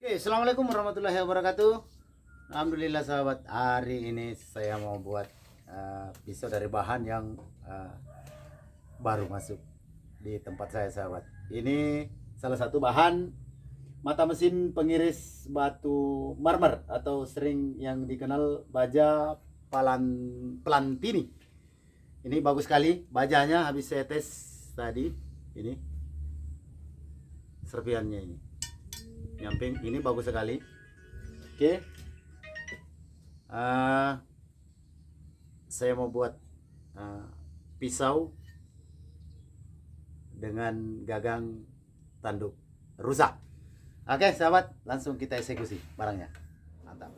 Oke, assalamualaikum warahmatullahi wabarakatuh. Alhamdulillah sahabat, hari ini saya mau buat pisau dari bahan yang uh, baru masuk di tempat saya sahabat. Ini salah satu bahan mata mesin pengiris batu marmer atau sering yang dikenal baja Plantini. Ini bagus sekali, bajanya habis saya tes tadi. Ini serpiannya ini. Nyamping ini bagus sekali. Oke. Saya mau buat pisau dengan gagang tanduk rusak. Oke sahabat, langsung kita eksekusi barangnya. Mantap.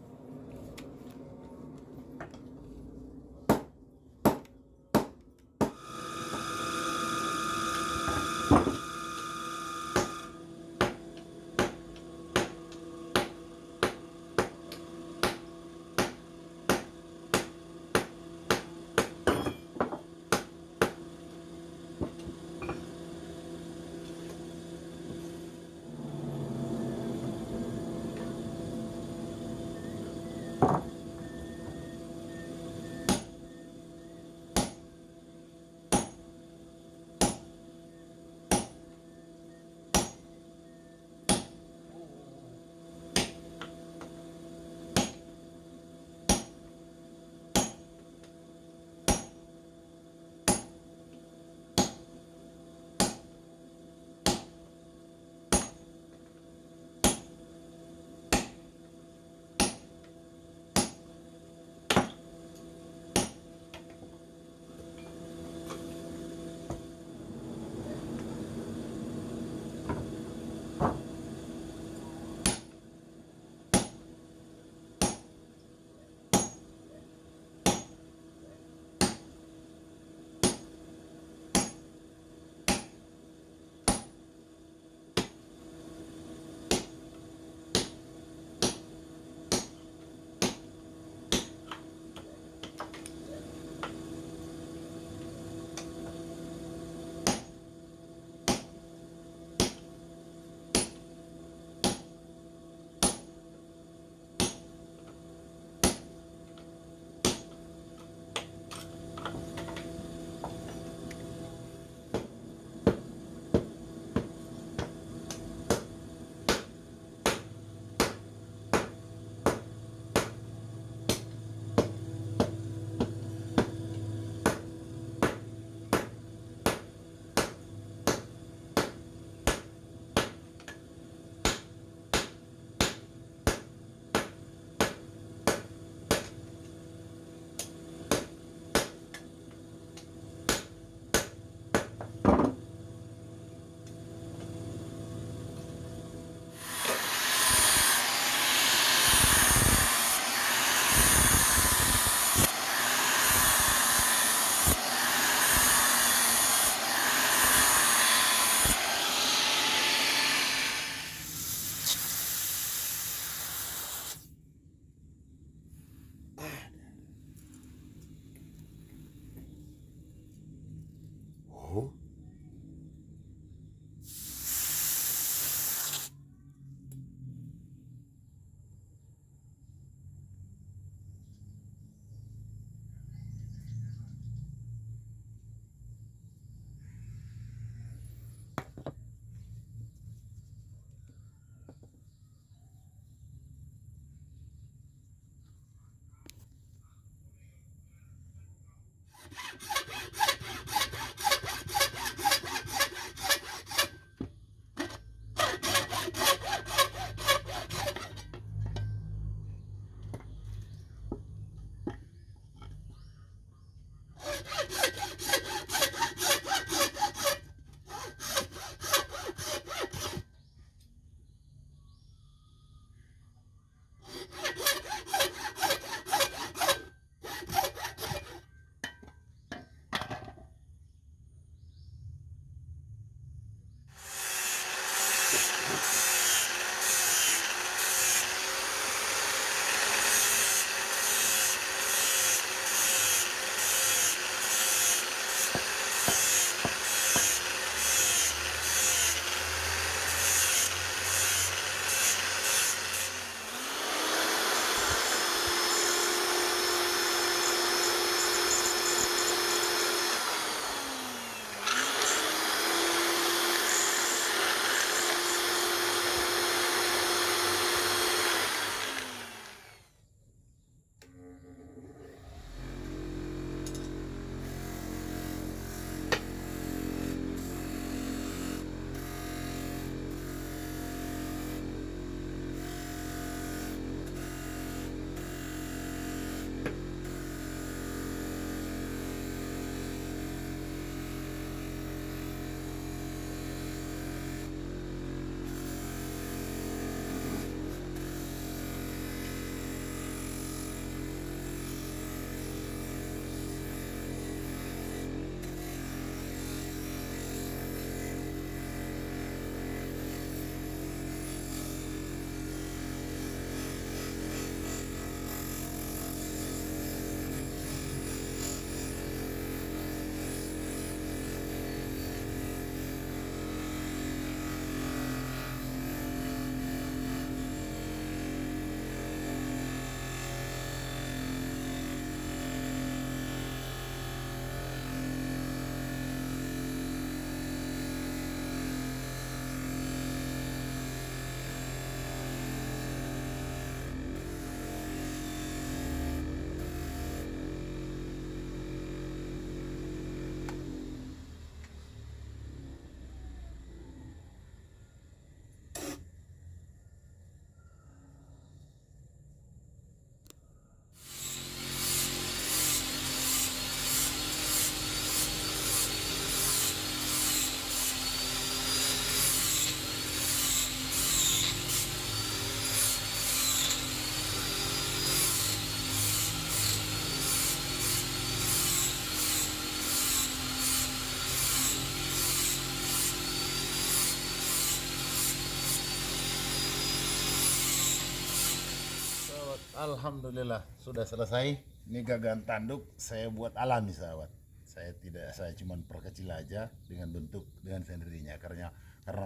Alhamdulillah sudah selesai. Ini gagang tanduk saya buat alami sahabat. Saya cuman perkecil aja dengan bentuk dengan sendirinya karena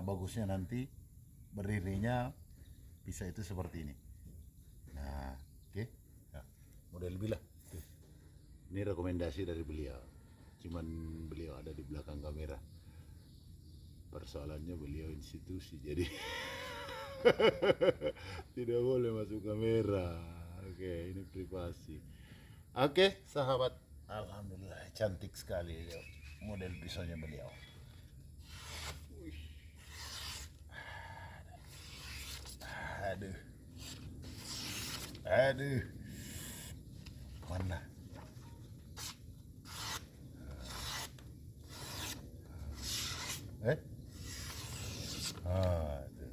bagusnya nanti berdirinya bisa itu seperti ini. Nah, oke. Nah, model bila. Tuh. Ini rekomendasi dari beliau. Cuman beliau ada di belakang kamera. Persoalannya beliau institusi jadi tidak boleh masuk kamera. Oke, ini privasi. Oke, sahabat. Alhamdulillah, cantik sekali model pisaunya beliau. Aduh. Aduh. Mana? Tuh.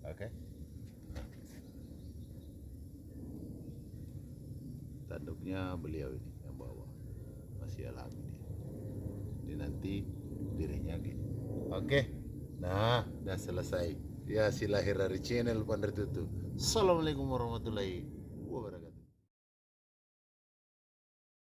Oke. Tanduknya beliau ini yang bawa, masih alami dia. Ini nanti dirinya gini. Oke. Nah, udah selesai. Ya, si lahir dari channel Pandai Tutu. Assalamualaikum warahmatullahi